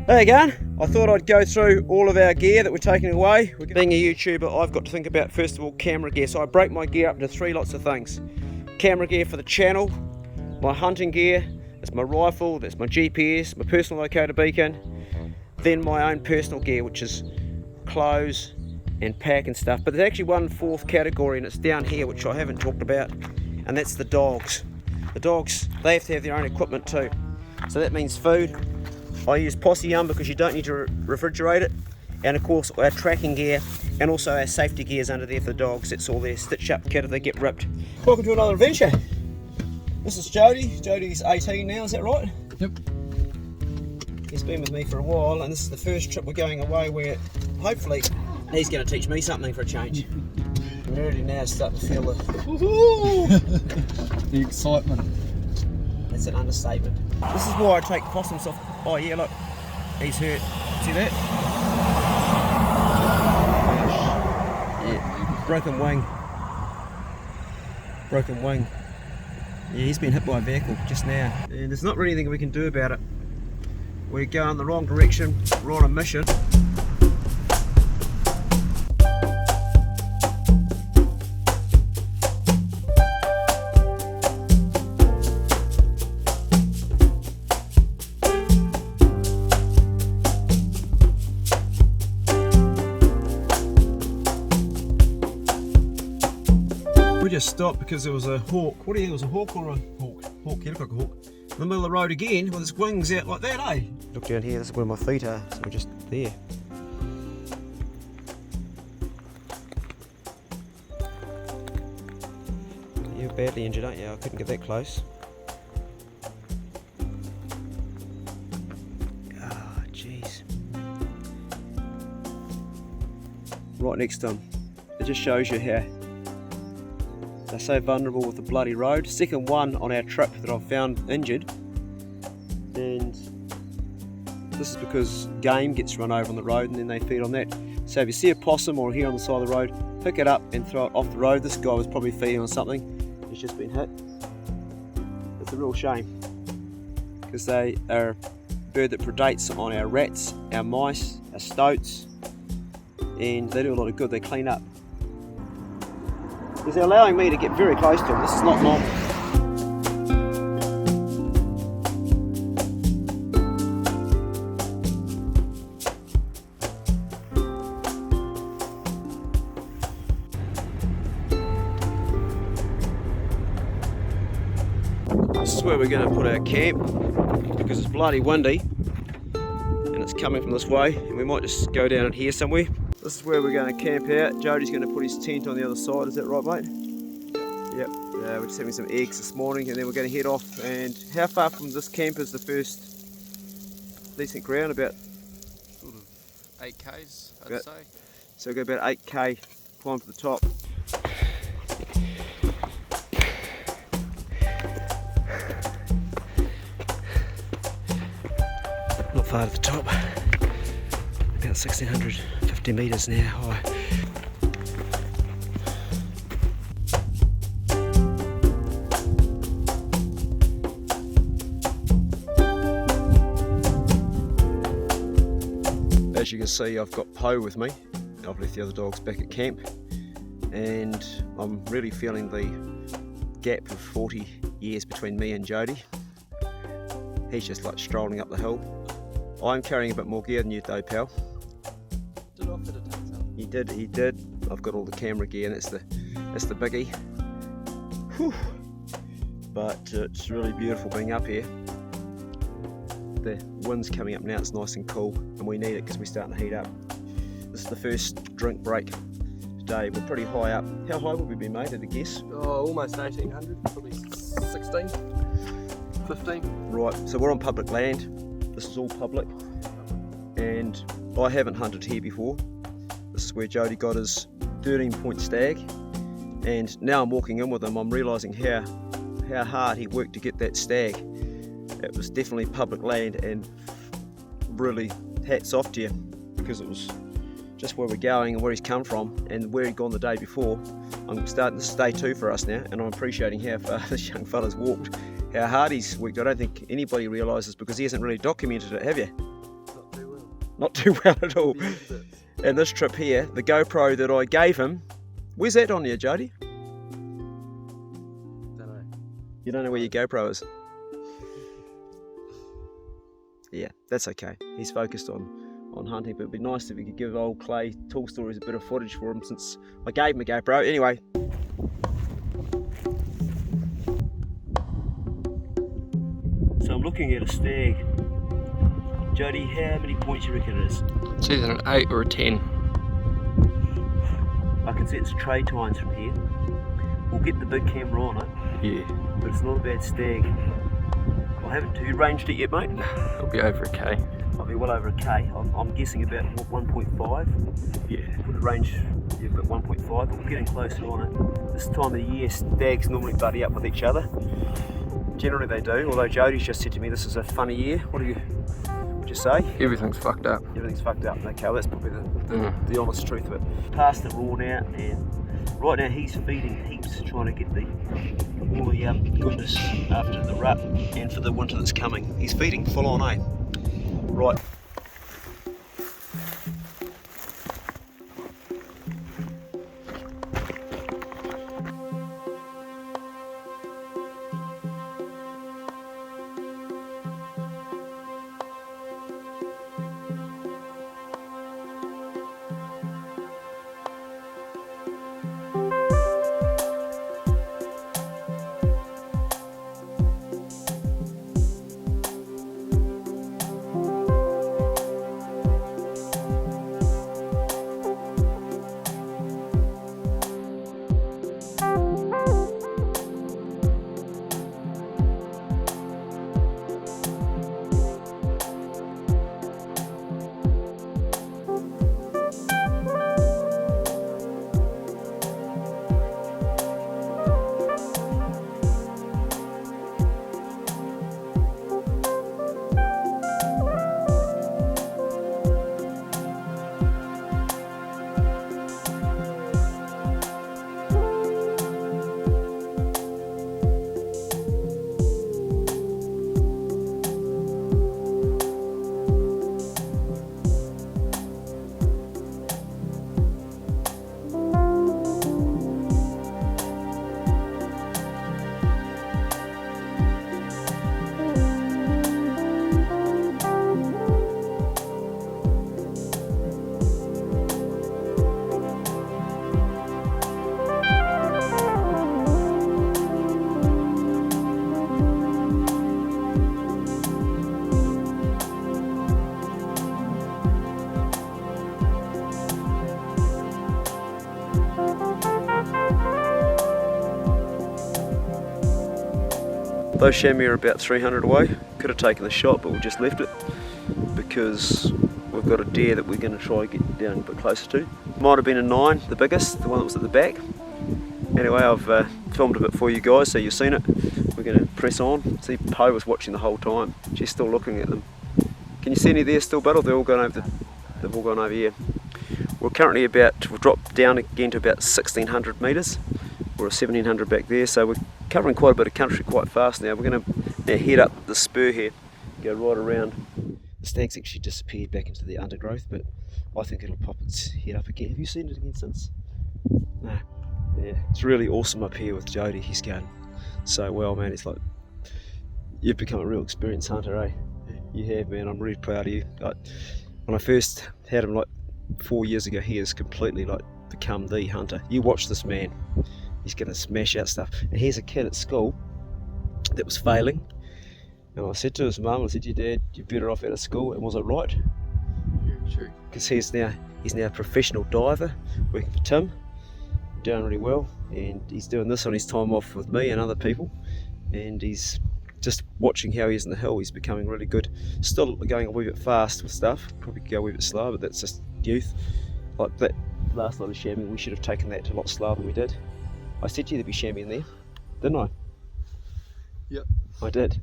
Hey again, I thought I'd go through all of our gear that we're taking away. Being a YouTuber, I've got to think about, first of all, camera gear. So I break my gear up into three lots of things. Camera gear for the channel, my hunting gear, that's my rifle, that's my GPS, my personal locator beacon, then my own personal gear, which is clothes and pack and stuff. But there's actually one fourth category, and it's down here, which I haven't talked about, and that's the dogs. The dogs, they have to have their own equipment too. So that means food. I use posse because you don't need to refrigerate it, and of course our tracking gear and also our safety gear is under there for the dogs. It's all their stitch up kit if they get ripped. Welcome to another adventure. This is Jody. Jody's 18 now, is that right? Yep. He's been with me for a while, and this is the first trip we're going away where hopefully he's going to teach me something for a change. I'm already now starting to feel the excitement. That's an understatement. This is why I take possums off. Oh yeah, look, he's hurt. See that? Yeah, broken wing. Broken wing. Yeah, he's been hit by a vehicle just now. And there's not really anything we can do about it. We're going the wrong direction, we're on a mission. We just stopped because there was a hawk. What do you think, it was a hawk or a hawk? Hawk, yeah, looked like a hawk. In the middle of the road again with its wings out like that, eh? Look down here, this is where my feet are, so we're just there. You're badly injured, aren't you? I couldn't get that close. Ah, jeez. Right next to him. It just shows you how they're so vulnerable with the bloody road. Second one on our trip that I've found injured, and this is because game gets run over on the road and then they feed on that. So if you see a possum or a hare on the side of the road, pick it up and throw it off the road. This guy was probably feeding on something, he's just been hit. It's a real shame because they are a bird that predates on our rats, our mice, our stoats, and they do a lot of good. They clean up. Because they're allowing me to get very close to them. This is not normal. This is where we're going to put our camp because it's bloody windy and it's coming from this way, and we might just go down in here somewhere. This is where we're going to camp out. Jody's going to put his tent on the other side, is that right, mate? Yep. We're just having some eggs this morning and then we're going to head off. And how far from this camp is the first decent ground? About Sort of 8k's, I'd say. So we'll go about 8k, climb to the top. Not far to the top. About 1650 metres now high. As you can see, I've got Poe with me. I've left the other dogs back at camp, and I'm really feeling the gap of 40 years between me and Jody. He's just like strolling up the hill. I'm carrying a bit more gear than you though, pal. Did I fit a tank up? He did. I've got all the camera gear, and that's the biggie. Whew. But it's really beautiful being up here. The wind's coming up now, it's nice and cool, and we need it because we're starting to heat up. This is the first drink break today. We're pretty high up. How high would we be, mate, at a guess? Oh, almost 1800, probably 16, 15. Right, so we're on public land. This is all public, and I haven't hunted here before. This is where Jody got his 13-point stag, and now I'm walking in with him, I'm realising how hard he worked to get that stag. It was definitely public land, and really hats off to you, because it was just where we're going and where he's come from and where he'd gone the day before. This is day 2 for us now, and I'm appreciating how far this young fella's walked, how hard he's worked. I don't think anybody realises, because he hasn't really documented it, have you? Not too Not too well at all. Beyond bits. And this trip here, the GoPro that I gave him, where's that on here, Jody? Don't know. You don't know where your GoPro is? Yeah, that's okay. He's focused on hunting, but it'd be nice if we could give old Clay Tool Stories a bit of footage for him since I gave him a GoPro. Anyway. So I'm looking at a stag. Jody, how many points you reckon it is? It's either an 8 or a 10. I can see it's trade tines from here. We'll get the big camera on it, Yeah. but it's not a bad stag. I haven't ranged it yet, mate. It'll be over a K. I'll be well over a K. I'm guessing about 1.5. Yeah. Put a range about 1.5, but we're getting closer on it. This time of the year, stags normally buddy up with each other. Generally they do, although Jody's just said to me this is a funny year. What would you say? Everything's fucked up. Everything's fucked up. Okay, well, that's probably the honest truth of it. Past the raw now, and right now he's feeding heaps, trying to get all the goodness after the rut and for the winter that's coming. He's feeding full on, eh? Right. Those chamois are about 300 away. Could have taken the shot, but we just left it because we've got a deer that we're going to try and get down a bit closer to. Might have been a 9, the biggest, the one that was at the back. Anyway, I've filmed a bit for you guys, so you've seen it. We're going to press on. See, Poe was watching the whole time. She's still looking at them. Can you see any there still, Battle? They're all going over they've all gone over here. We're currently we've dropped down again to about 1600 metres. We're 1700 back there, so we're covering quite a bit of country quite fast now. We're going to now head up the spur here, go right around. The stag's actually disappeared back into the undergrowth, but I think it'll pop its head up again. Have you seen it again since? No. Yeah, it's really awesome up here with Jody. He's going so well, man. It's like, you've become a real experienced hunter, eh? You have, man. I'm really proud of you. Like, when I first had him like 4 years ago, he has completely like become the hunter. You watch this man. He's going to smash out stuff. And here's a kid at school that was failing. And I said to his mum, I said, your dad, you're better off out of school. And was it right? Yeah, true. Because he's now a professional diver, working for Tim, doing really well. And he's doing this on his time off with me and other people. And he's just watching how he is in the hill. He's becoming really good. Still going a wee bit fast with stuff. Probably could go a wee bit slower, but that's just youth. Like that last lot of chamois, we should have taken that a lot slower than we did. I said to you there'd be chamois in there, didn't I? Yep. I did.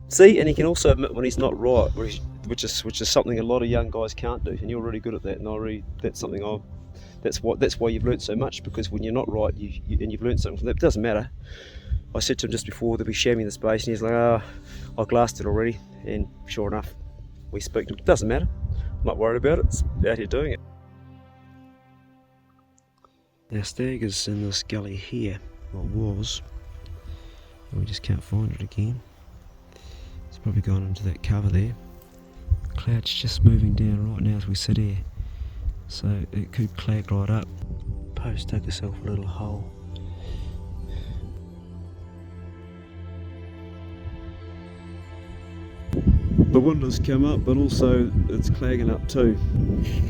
See, and he can also admit when he's not right, which is something a lot of young guys can't do, and you're really good at that. And that's something that's why you've learnt so much, because when you're not right, you've learnt something from that. It doesn't matter. I said to him just before there'd be chamois in the space, and he's like, "Oh, I glassed it already." And sure enough, we spoke to him. It doesn't matter. I'm not worried about it, it's out here doing it. Our stag is in this gully here, or was, and we just can't find it again. It's probably gone into that cover there. The cloud's just moving down right now as we sit here, so it could clag right up. Post dug herself a little hole. The wind has come up, but also it's clagging up too.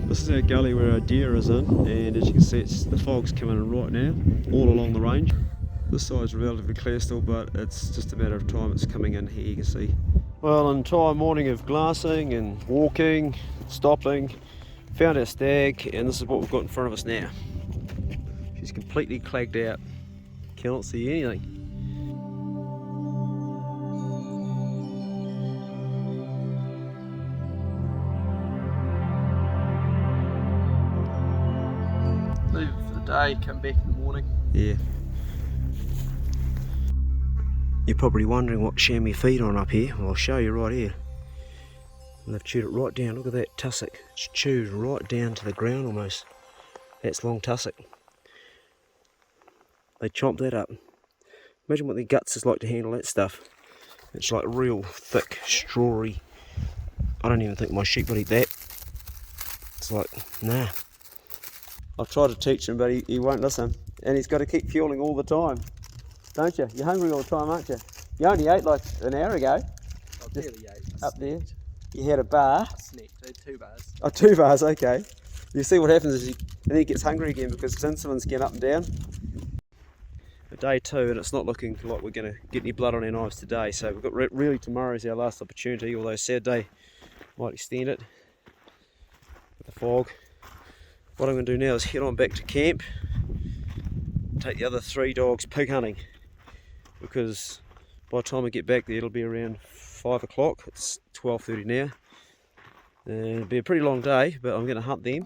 This is our gully where our deer is in, and as you can see, the fog's coming in right now, all along the range. This side's relatively clear still, but it's just a matter of time it's coming in here, you can see. Well, an entire morning of glassing and walking, stopping, found our stag, and this is what we've got in front of us now. She's completely clagged out, cannot see anything. Leave it for the day, come back in the morning. Yeah. You're probably wondering what chamois feed on up here. Well, I'll show you right here. And they've chewed it right down. Look at that tussock. It's chewed right down to the ground almost. That's long tussock. They chomp that up. Imagine what their guts is like to handle that stuff. It's like real thick, strawy. I don't even think my sheep would eat that. It's like, nah. I've tried to teach him, but he won't listen. And he's got to keep fueling all the time. Don't you? You're hungry all the time, aren't you? You only ate like an hour ago. I barely ate. Up there. You had a bar. I snacked. I had 2 bars. Oh, 2 bars, okay. You see what happens is then he gets hungry again because his insulin's getting up and down. Day 2, and it's not looking like we're going to get any blood on our knives today, so we've got really tomorrow's our last opportunity, although Saturday might extend it with the fog. What I'm going to do now is head on back to camp, take the other 3 dogs pig hunting, because by the time I get back there it'll be around 5 o'clock. It's 12:30 now, and it'll be a pretty long day, but I'm going to hunt them.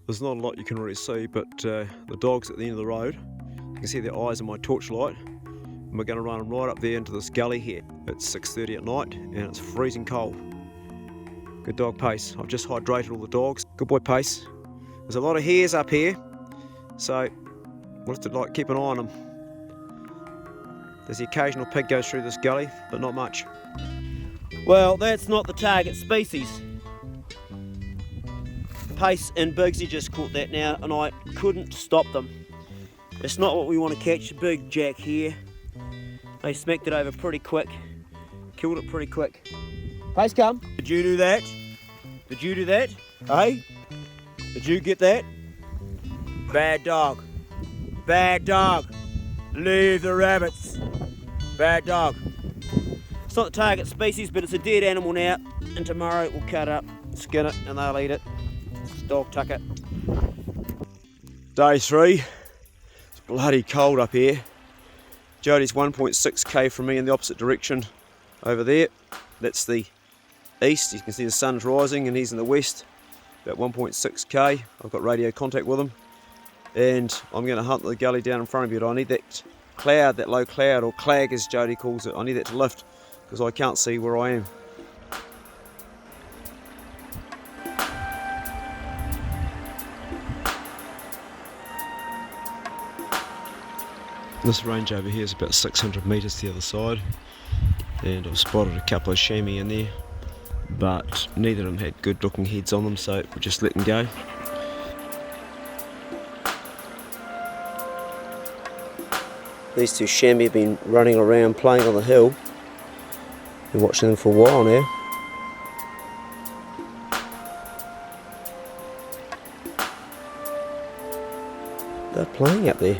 There's not a lot you can really see, but the dogs at the end of the road, you can see their eyes in my torchlight, and we're going to run them right up there into this gully here. It's 6:30 at night and it's freezing cold. Good dog Pace. I've just hydrated all the dogs. Good boy Pace. There's a lot of hares up here, so we'll have to keep an eye on them. There's the occasional pig goes through this gully, but not much. Well, that's not the target species. Pace and Bigsy just caught that now, and I couldn't stop them. It's not what we want to catch. Big jack here. They smacked it over pretty quick. Killed it pretty quick. Pace, come. Did you do that? Did you do that? Hey? Did you get that? Bad dog. Bad dog. Leave the rabbits. Bad dog. It's not the target species, but it's a dead animal now, and tomorrow we'll cut it up, skin it, and they'll eat it. It's dog tucker. Day 3. It's bloody cold up here. Jody's 1.6k from me in the opposite direction over there. That's the east. You can see the sun's rising, and he's in the west, about 1.6k. I've got radio contact with him, and I'm going to hunt the gully down in front of you. I need that cloud, that low cloud, or clag as Jody calls it. I need that to lift because I can't see where I am. This range over here is about 600 metres to the other side, and I've spotted a couple of chamois in there, but neither of them had good looking heads on them, so we just let them go. These 2 chamois have been running around playing on the hill. Been watching them for a while now. They're playing up there.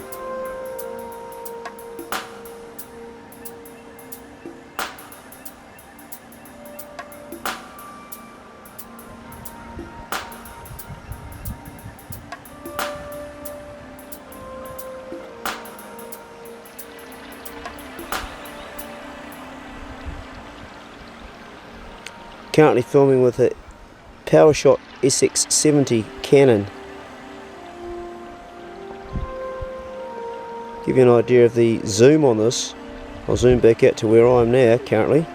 Currently filming with a PowerShot SX70 Canon. Give you an idea of the zoom on this. I'll zoom back out to where I am now currently.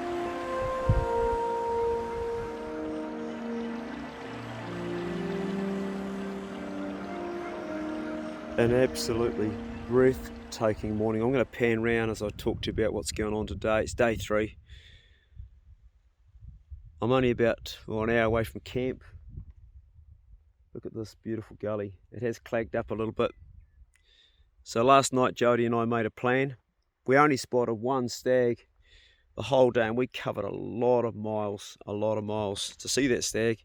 An absolutely breathtaking morning. I'm going to pan round as I talk to you about what's going on today. It's day 3. I'm only about an hour away from camp. Look at this beautiful gully. It has clagged up a little bit. So last night Jody and I made a plan. We only spotted one stag the whole day, and we covered a lot of miles to see that stag,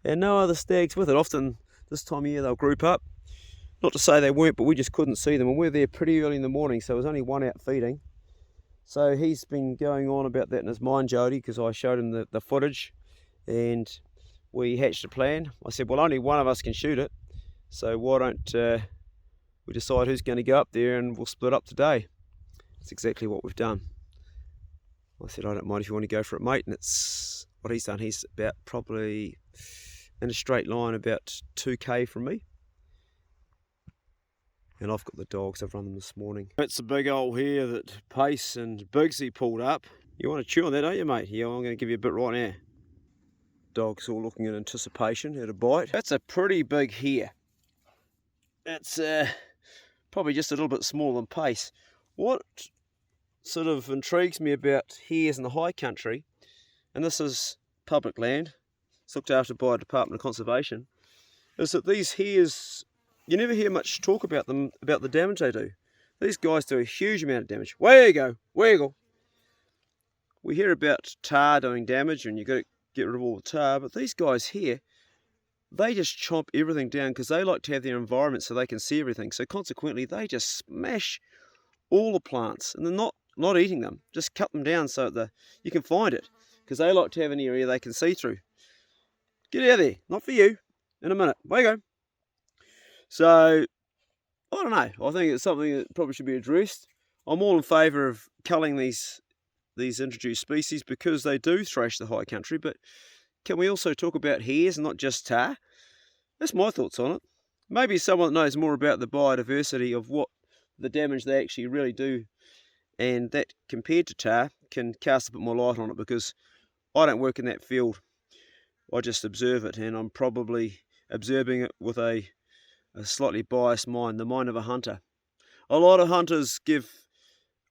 and no other stags with it. Often this time of year they'll group up. Not to say they weren't, but we just couldn't see them, and we're there pretty early in the morning, so there was only one out feeding. So he's been going on about that in his mind, Jody, because I showed him the footage, and we hatched a plan. I said, well, only one of us can shoot it, so why don't we decide who's going to go up there, and we'll split up today. That's exactly what we've done. I said, I don't mind if you want to go for it, mate. And it's what he's done. He's about probably in a straight line about 2k from me. And I've got the dogs. I've run them this morning. It's a big old hare that Pace and Bigsy pulled up. You want to chew on that, don't you, mate? Yeah, I'm going to give you a bit right now. Dogs all looking in anticipation at a bite. That's a pretty big hare. It's probably just a little bit smaller than Pace. What sort of intrigues me about hares in the high country, and this is public land, it's looked after by a Department of Conservation, is that these hares, you never hear much talk about them, about the damage they do. These guys do a huge amount of damage. Where you go, wiggle. We hear about tar doing damage and you've got to get rid of all the tar, but these guys here, they just chomp everything down because they like to have their environment so they can see everything. So consequently, they just smash all the plants, and they're not eating them, just cut them down so that you can find it, because they like to have an area they can see through. Get out of there, not for you, in a minute, away you go. So, I don't know, I think it's something that probably should be addressed. I'm all in favour of culling these introduced species because they do thrash the high country, but can we also talk about hares and not just tar? That's my thoughts on it. Maybe someone that knows more about the biodiversity of what the damage they actually really do, and that compared to tar can cast a bit more light on it, because I don't work in that field. I just observe it, and I'm probably observing it with a slightly biased mind, the mind of a hunter. A lot of hunters give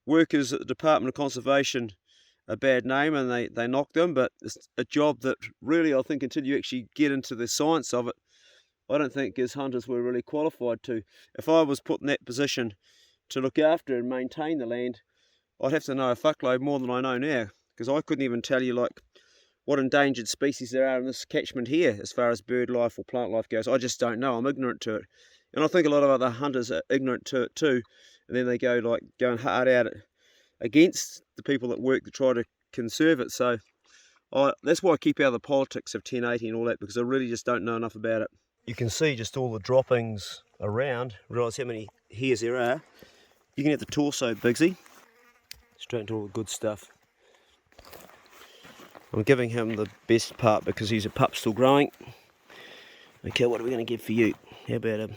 workers at the Department of Conservation a bad name, and they knock them, but it's a job that really, I think, until you actually get into the science of it, I don't think as hunters we're really qualified to. If I was put in that position to look after and maintain the land, I'd have to know a fuckload more than I know now, because I couldn't even tell you like what endangered species there are in this catchment here as far as bird life or plant life goes. I just don't know. I'm ignorant to it, and I think a lot of other hunters are ignorant to it too, and then they go like going hard at it against the people that work to try to conserve it. So that's why I keep out of the politics of 1080 and all that, because I really just don't know enough about it. You can see just all the droppings around, realise how many hares there are. You can have the torso, Bigsy. Straight into all the good stuff. I'm giving him the best part because he's a pup still growing. Okay, what are we going to give for you? How about a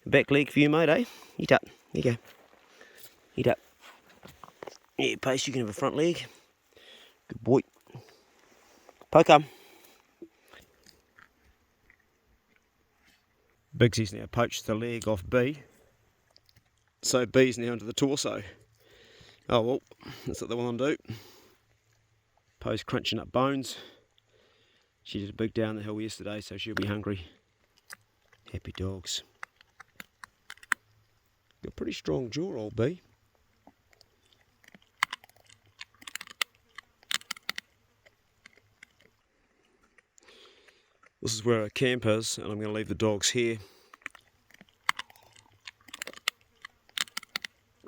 back leg for you, mate, eh? Eat up. There you go. Eat up. Yeah, Pace, you can have a front leg. Good boy. Poke him. Bigsy's now poached the leg off B. So B's now into the torso. Oh well, that's what they want to do. Po's crunching up bones. She did a big down the hill yesterday, so she'll be hungry. Happy dogs. Got a pretty strong jaw, old B. This is where our camp is, and I'm going to leave the dogs here.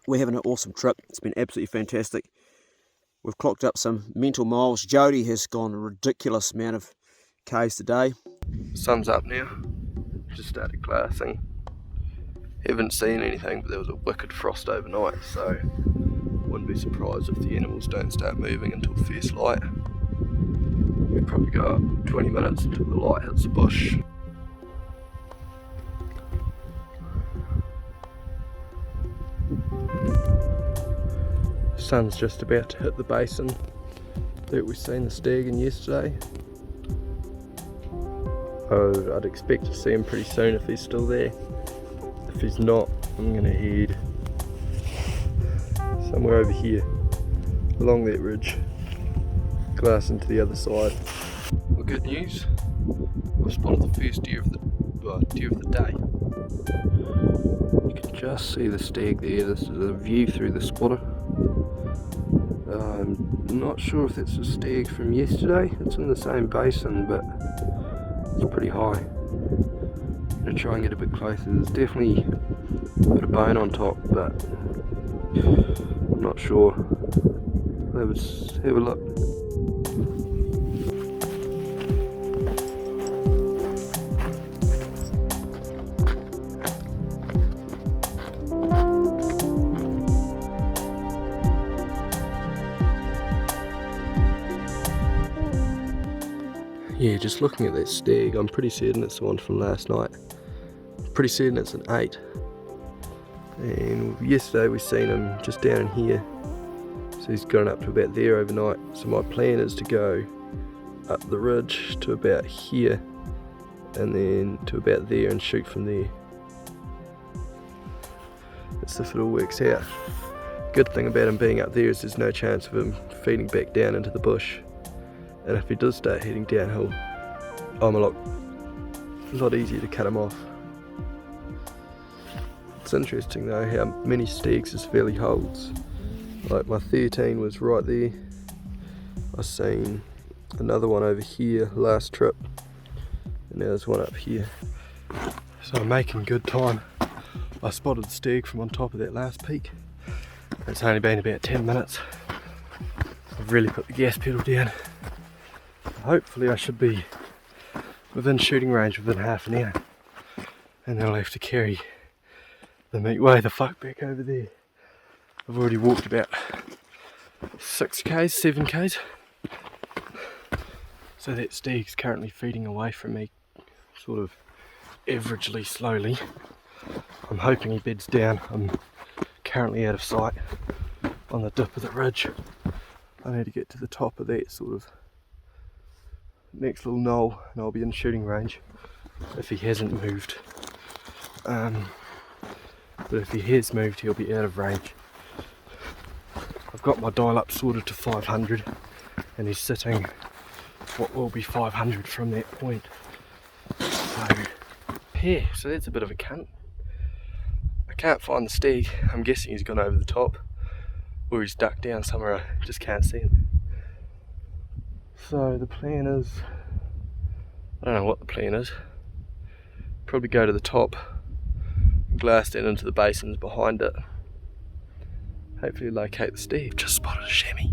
We're having an awesome trip. It's been absolutely fantastic. We've clocked up some mental miles. Jody has gone a ridiculous amount of Ks today. Sun's up now. Just started glassing. Haven't seen anything, but there was a wicked frost overnight, so wouldn't be surprised if the animals don't start moving until first light. We've probably got 20 minutes until the light hits the bush. Sun's just about to hit the basin that we seen the stag in yesterday. I'd expect to see him pretty soon if he's still there. The if he's not, I'm gonna head somewhere over here, along that ridge, glass into the other side. Well, good news, I've spotted the first deer of the day. You can just see the stag there. This is a view through the spotter. I'm not sure if it's a stag from yesterday. It's in the same basin, but it's pretty high. I'm gonna try and get a bit closer. There's definitely a bit of bone on top, but I'm not sure. Let's have a look. Yeah, just looking at that stag, I'm pretty certain it's the one from last night. Pretty certain it's an 8. And yesterday we seen him just down in here. So he's gone up to about there overnight. So my plan is to go up the ridge to about here and then to about there and shoot from there. That's if it all works out. Good thing about him being up there is there's no chance of him feeding back down into the bush. And if he does start heading downhill, I'm a lot easier to cut him off. It's interesting though how many stags this valley holds. Like my 13 was right there. I seen another one over here last trip, and now there's one up here. So I'm making good time. I spotted the stag from on top of that last peak. It's only been about 10 minutes. I've really put the gas pedal down. Hopefully I should be within shooting range within half an hour, and then I'll have to carry the meat way the fuck back over there. I've already walked about 6k's, 7k's, so that stag's currently feeding away from me sort of averagely slowly. I'm hoping he beds down. I'm currently out of sight on the dip of the ridge. I need to get to the top of that sort of next little knoll and I'll be in shooting range if he hasn't moved. But if he has moved, he'll be out of range. I've got my dial up sorted to 500 and he's sitting what will be 500 from that point. So yeah, so that's a bit of a cunt. I can't find the stag. I'm guessing he's gone over the top or he's ducked down somewhere. I just can't see him. So the plan is, I don't know what the plan is, probably go to the top, glass down into the basins behind it, hopefully locate the stag. Just spotted a chamois.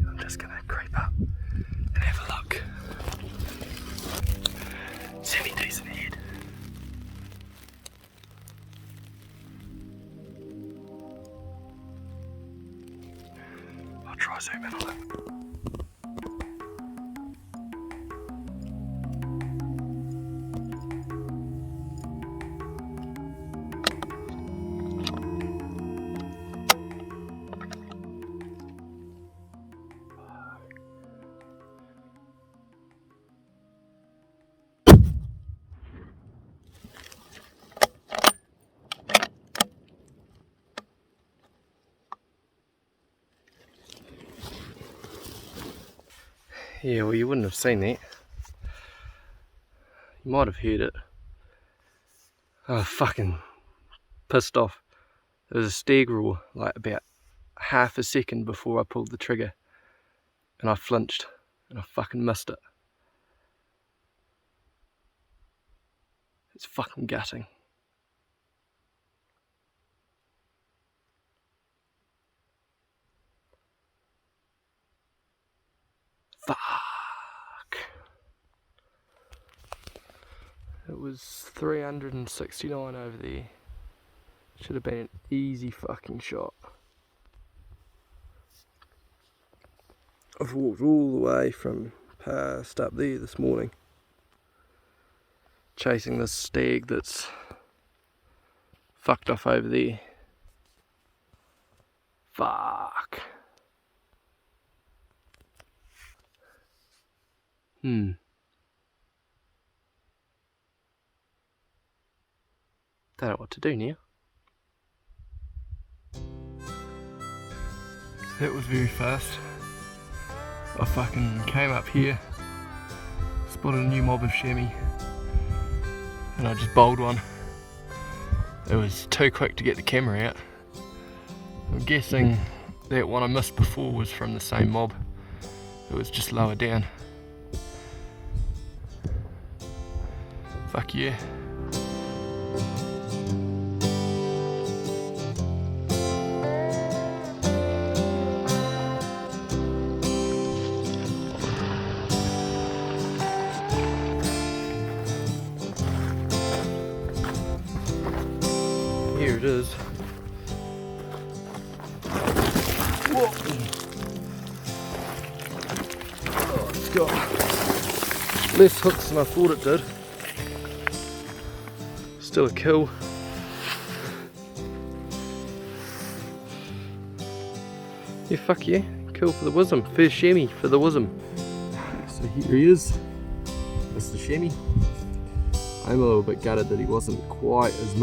I'm just gonna creep up and have a look. Semi-decent head. I'll try zoom in on it. Yeah, well, you wouldn't have seen that. You might have heard it. I was fucking pissed off. There was a stag roar like about half a second before I pulled the trigger, and I flinched and I fucking missed it. It's fucking gutting. Fuck. It was 369 over there. Should have been an easy fucking shot. I've walked all the way from past up there this morning, chasing this stag that's fucked off over there. Fuck. don't know what to do now. That was very fast. I fucking came up here, spotted a new mob of chamois, and I just bowled one. It was too quick to get the camera out. I'm guessing that one I missed before was from the same mob. It was just lower down. Fuck yeah. Here it is. Whoa. Oh, it's got less hooks than I thought it did. Still a kill. Yeah, fuck yeah. Kill for the wisdom. First chamois for the wisdom. So here he is. That's the chamois. I'm a little bit gutted that he wasn't quite as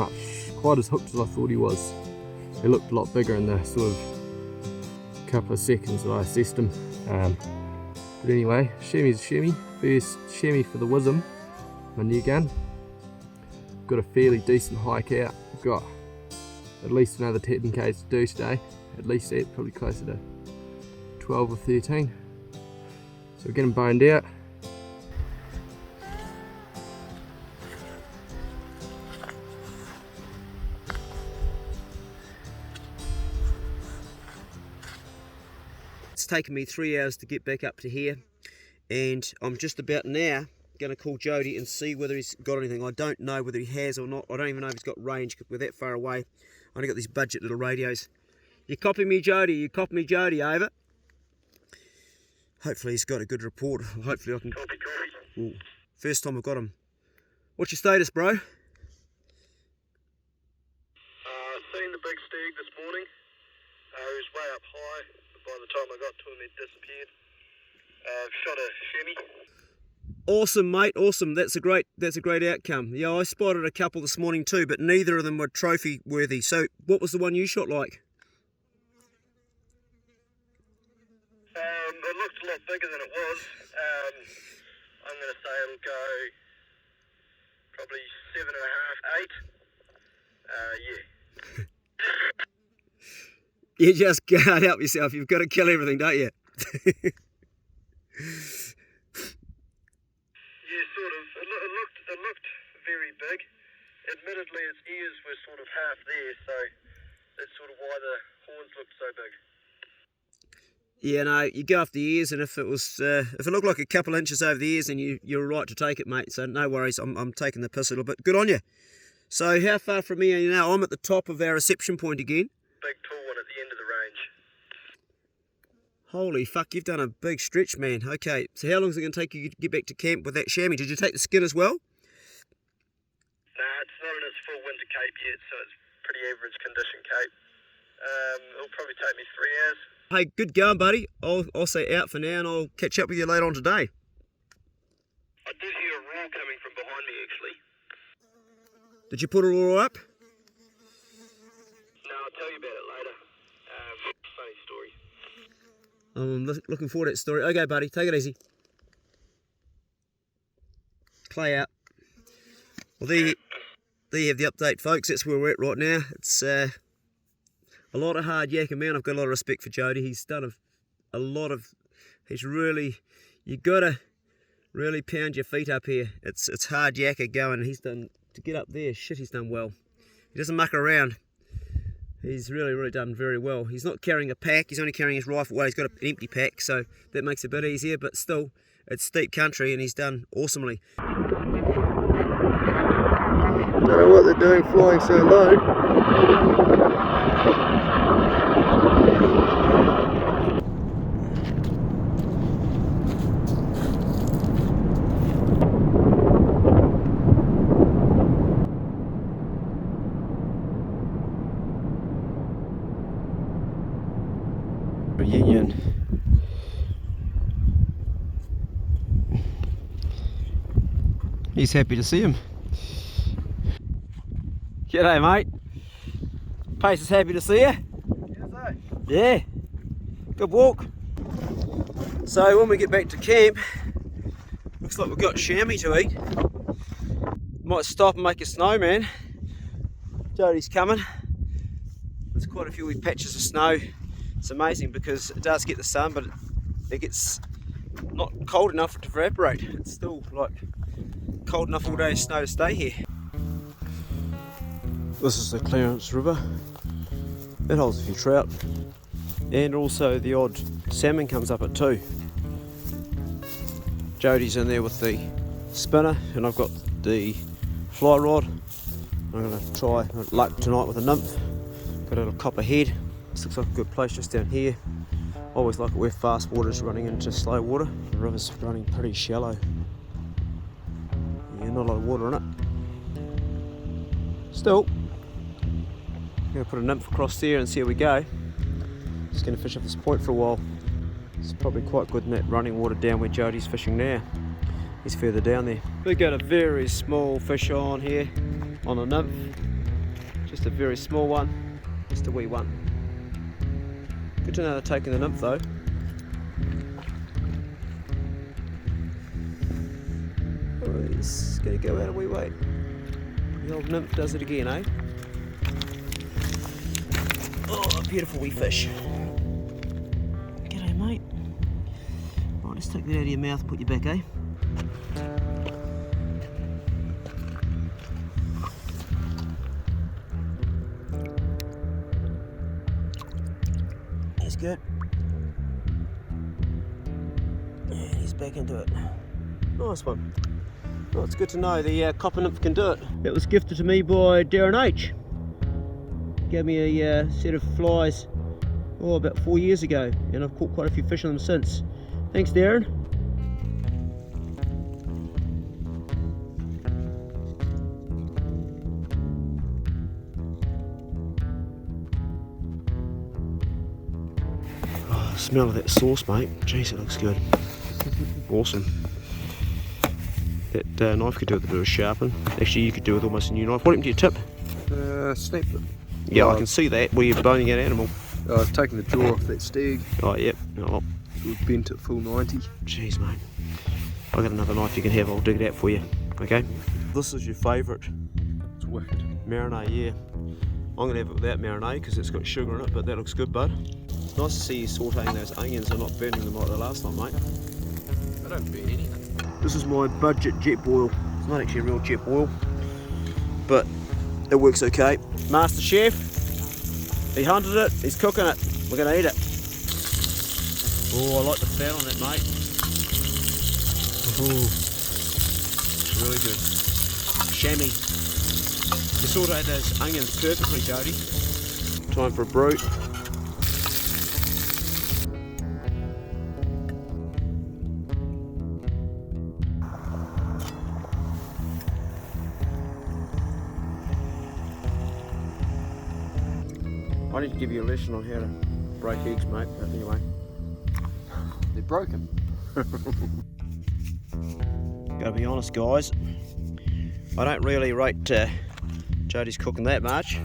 hooked as I thought he was. He looked a lot bigger in the sort of couple of seconds that I assessed him. But anyway, chamois is chamois. First chamois for the wisdom. My new gun. Got a fairly decent hike out. Got at least another 10 k's to do today. At least that, probably closer to 12 or 13. So we're getting boned out. It's taken me 3 hours to get back up to here, and I'm just about now going to call Jody and see whether he's got anything. I don't know whether he has or not. I don't even know if he's got range because we're that far away. I only got these budget little radios. You copy me, Jody? You copy me, Jody? Over. Hopefully he's got a good report. Hopefully I can... Copy. Ooh, first time I've got him. What's your status, bro? Seen the big stag this morning. He was way up high. By the time I got to him, he'd disappeared. Shot a chamois. Awesome, mate. Awesome. That's a great outcome. Yeah, I spotted a couple this morning too, but neither of them were trophy worthy. So, what was the one you shot like? It looked a lot bigger than it was. I'm going to say it'll go probably 7.5, 8. Yeah. You just can't help yourself. You've got to kill everything, don't you? Yeah, sort of. It looked very big. Admittedly, its ears were sort of half there, so that's sort of why the horns looked so big. Yeah, no, you go off the ears, and if it looked like a couple inches over the ears, then you're right to take it, mate. So no worries. I'm taking the piss a little bit. Good on you. So how far from me are you now? I'm at the top of our reception point again. Big tall one at the end of the range. Holy fuck, you've done a big stretch, man. Okay, so how long is it going to take you to get back to camp with that chamois? Did you take the skin as well? Nah, it's not in its full winter cape yet, so it's pretty average condition cape. It'll probably take me 3 hours. Hey, good going, buddy. I'll say out for now, and I'll catch up with you later on today. I did hear a roar coming from behind me, actually. Did you put it all up? No, I'll tell you about it later. Funny story. I'm looking forward to that story. Okay, buddy, take it easy. Clay out. Well, there you have the update, folks. That's where we're at right now. It's a lot of hard yakking, man. I've got a lot of respect for Jody. He's done a lot of... You got to really pound your feet up here. It's hard yakking going. He's done... To get up there, shit, he's done well. He doesn't muck around. He's really done very well. He's not carrying a pack. He's only carrying his rifle. Well, he's got an empty pack, so that makes it a bit easier. But still, it's steep country, and he's done awesomely. Don't know what they're doing flying so low. Reunion. He's happy to see him. G'day, mate. Pace is happy to see you. Yeah. Good walk. So when we get back to camp, looks like we've got chamois to eat. Might stop and make a snowman. Jody's coming. There's quite a few wee patches of snow. It's amazing because it does get the sun, but it gets not cold enough for it to evaporate. It's still like cold enough all day of snow to stay here. This is the Clarence River. It holds a few trout, and also the odd salmon comes up it too. Jody's in there with the spinner, and I've got the fly rod. I'm going to try luck tonight with a nymph. Got a little copper head. This looks like a good place just down here. I always like it where fast water's running into slow water. The river's running pretty shallow. Yeah, not a lot of water in it. Still, I'm going to put a nymph across there and see how we go. Just going to fish off this point for a while. It's probably quite good in that running water down where Jody's fishing now. He's further down there. We got a very small fish on here, on a nymph. Just a very small one, just a wee one. Good to know they're taking the nymph though. Oh, he's going to go out a wee way. The old nymph does it again, eh? Oh, a beautiful wee fish. G'day, mate. Right, let's take that out of your mouth and put you back, eh? He's good. And he's back into it. Nice one. Well, it's good to know the copper nymph can do it. It was gifted to me by Darren H. Gave me a set of flies about 4 years ago, and I've caught quite a few fish on them since. Thanks, Darren. Oh, the smell of that sauce, mate. Jeez, it looks good. Awesome. That knife could do with a bit of sharpen. Actually, you could do with almost a new knife. What happened to your tip? Snapped it. Yeah, I can see that where you're boning an animal. I've taken the jaw off that stag. Oh, yep. Oh. We've bent it full 90. Jeez, mate. I got another knife you can have. I'll dig it out for you. Okay. This is your favourite. It's wicked. Marinade, yeah. I'm gonna have it without marinade because it's got sugar in it, but that looks good, bud. Nice to see you sauteing those onions and not burning them like the last time, mate. I don't burn anything. This is my budget jet boil. It's not actually a real jet boil, but it works okay. Master Chef, he hunted it, he's cooking it. We're gonna eat it. Oh, I like the fat on it, mate. Ooh, really good. Chamois. You sauteed those onions perfectly, Jody. Time for a brew. I need to give you a lesson on how to break eggs, mate, but anyway. They're broken. Gotta be honest, guys, I don't really rate Jody's cooking that much.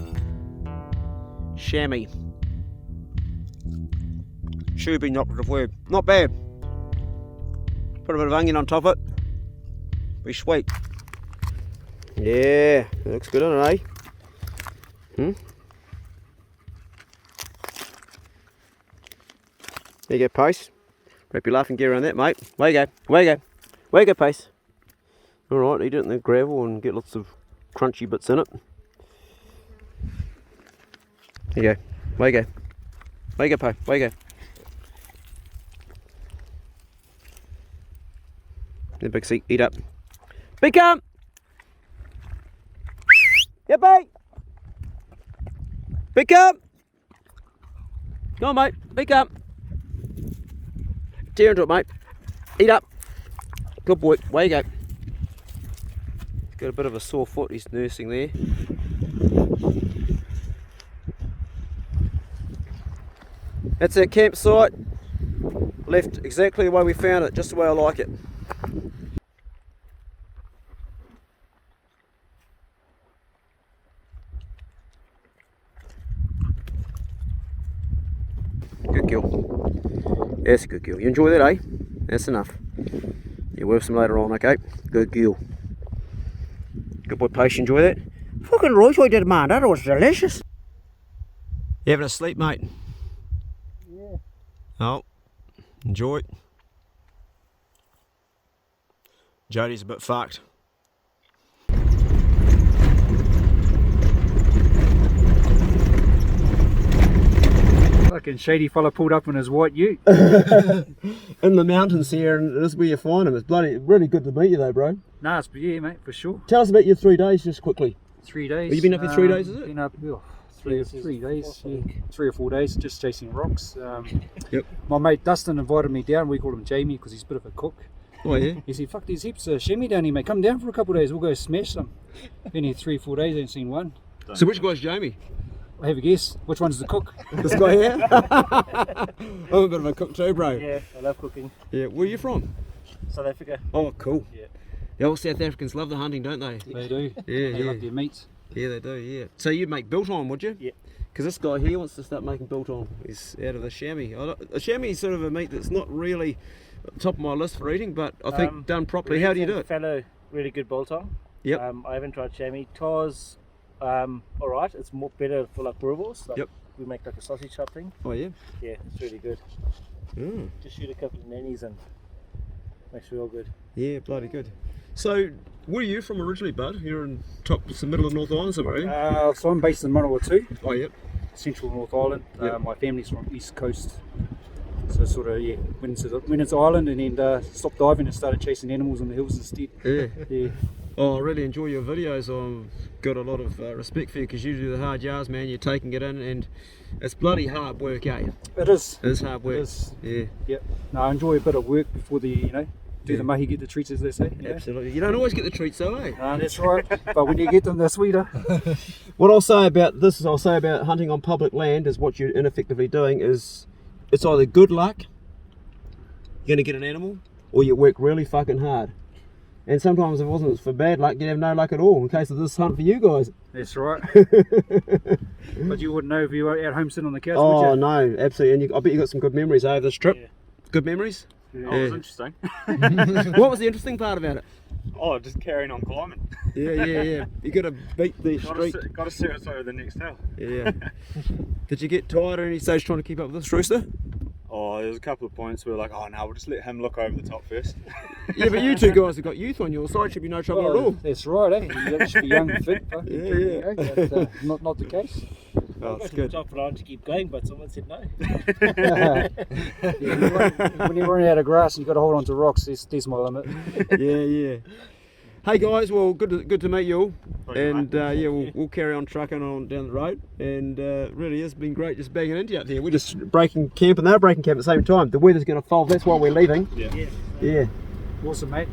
Chamois. Should be an operative word. Not bad. Put a bit of onion on top of it. Be sweet. Yeah, that looks good on it, eh? There you go, Pace. Wrap your laughing gear around that, mate. Away you go, away you go. Away you go, Pace. Alright, eat it in the gravel and get lots of crunchy bits in it. There you go. Away you go. Away you go, Pace. Away you go. The big seat, eat up. Big come! Yippee! Big come! Go on, mate. Big come! Tear into it, mate. Eat up. Good boy. Away you go. Got a bit of a sore foot. He's nursing there. That's our campsite. Left exactly the way we found it, just the way I like it. That's a good girl. You enjoy that, eh? That's enough. Yeah, we'll have some later on, okay? Good girl. Good boy, Pace, enjoy that? Fucking right, I did, man. That was delicious. You having a sleep, mate? Yeah. Oh, enjoy it. Jody's a bit fucked. Fucking shady fella pulled up in his white ute. In the mountains here, and this is where you find him. It's bloody really good to meet you though, bro. Nah, it's yeah, mate, for sure. Tell us about your 3 days just quickly. 3 days. Have you been up here 3 days, is it? Been up three days, yeah. 3 or 4 days, just chasing rocks. Yep. My mate Dustin invited me down. We call him Jamie because he's a bit of a cook. Oh yeah. He said, "Fuck, there's heaps of chamois down here, mate. Come down for a couple of days. We'll go smash some." Been here 3 or 4 days, ain't seen one. So which guy's Jamie? I have a guess. Which one's the cook? This guy here? I'm a bit of a cook too, bro. Yeah, I love cooking. Yeah, where are you from? South Africa. Oh, cool. Yeah. Yeah, all South Africans love the hunting, don't they? They do. Yeah, They yeah. love their meat. Yeah, they do, yeah. So you'd make biltong, would you? Yeah. Because this guy here wants to start making biltong. He's out of the chamois. A chamois is sort of a meat that's not really at the top of my list for eating, but I think done properly. How do you do it? Fellow, really good biltong. Yep. I haven't tried chamois. Tars, alright. It's more better for like boerewors. Like Yep. We make like a sausage chop thing. Oh, yeah? Yeah, it's really good. Mm. Just shoot a couple of nannies and makes me all good. Yeah, bloody good. So, where are you from originally, bud? You're in the middle of North Island somewhere, eh? So I'm based in Manawatu, Oh, yep. central North Island. Yep. My family's from East Coast. So sort of, yeah, went into Ireland and then stopped diving and started chasing animals on the hills instead. Yeah. Yeah. Oh, I really enjoy your videos. I've got a lot of respect for you because you do the hard yards, man. You're taking it in, and it's bloody hard work, eh? It is. It is hard work. It is. Yeah, Yep. No, I enjoy a bit of work before the, do Yeah. the mahi, get the treats, as they say. absolutely. You don't always get the treats, though, eh? That's right. But when you get them, they're sweeter. What I'll say about this is hunting on public land is what you're ineffectively doing is it's either good luck, you're going to get an animal, or you work really fucking hard. And sometimes if it wasn't for bad luck, you'd have no luck at all in case of this hunt for you guys. That's right. But you wouldn't know if you were at home sitting on the couch, Oh, would you? no, absolutely. And I bet you got some good memories over this trip. Yeah. Good memories? Yeah. Oh, it was interesting. What was the interesting part about it? Oh, just carrying on climbing. Yeah. You got to beat the street. Got to see what's over the next hill. Yeah. Did you get tired at any stage trying to keep up with this rooster? Oh, there was a couple of points where like, oh no, we'll just let him look over the top first. Yeah, but you two guys have got youth on your side. Should be no trouble at all. That's right, eh? You should be young and fit. Huh? Yeah. But, not the case. Oh, I it's got good. top for to keep going, but someone said no. When you're running out of grass and you've got to hold on to rocks, there's my limit. Yeah. Hey guys, well, good to meet you all, you, and we'll carry on trucking on down the road, and really has been great just banging into you up there. We're just breaking camp, and they're breaking camp at the same time. The weather's going to fold. That's why we're leaving. Yeah. Awesome, mate.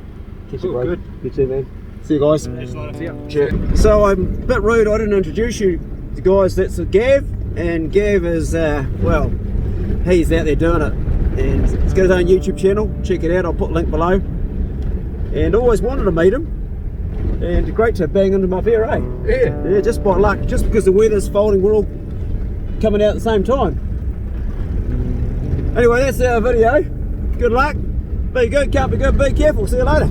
Catch Cool, you, bro. good. You too, man. See you guys. See ya. Cheers. So I'm a bit rude. I didn't introduce you, the guys. That's Gav, and Gav is he's out there doing it, and he's got his own YouTube channel. Check it out. I'll put a link below. And always wanted to meet him. And great to bang into my pair, eh? Yeah, just by luck. Just because the weather's folding, we're all coming out at the same time. Anyway, that's our video. Good luck. Be good, can't be good, be careful. See you later.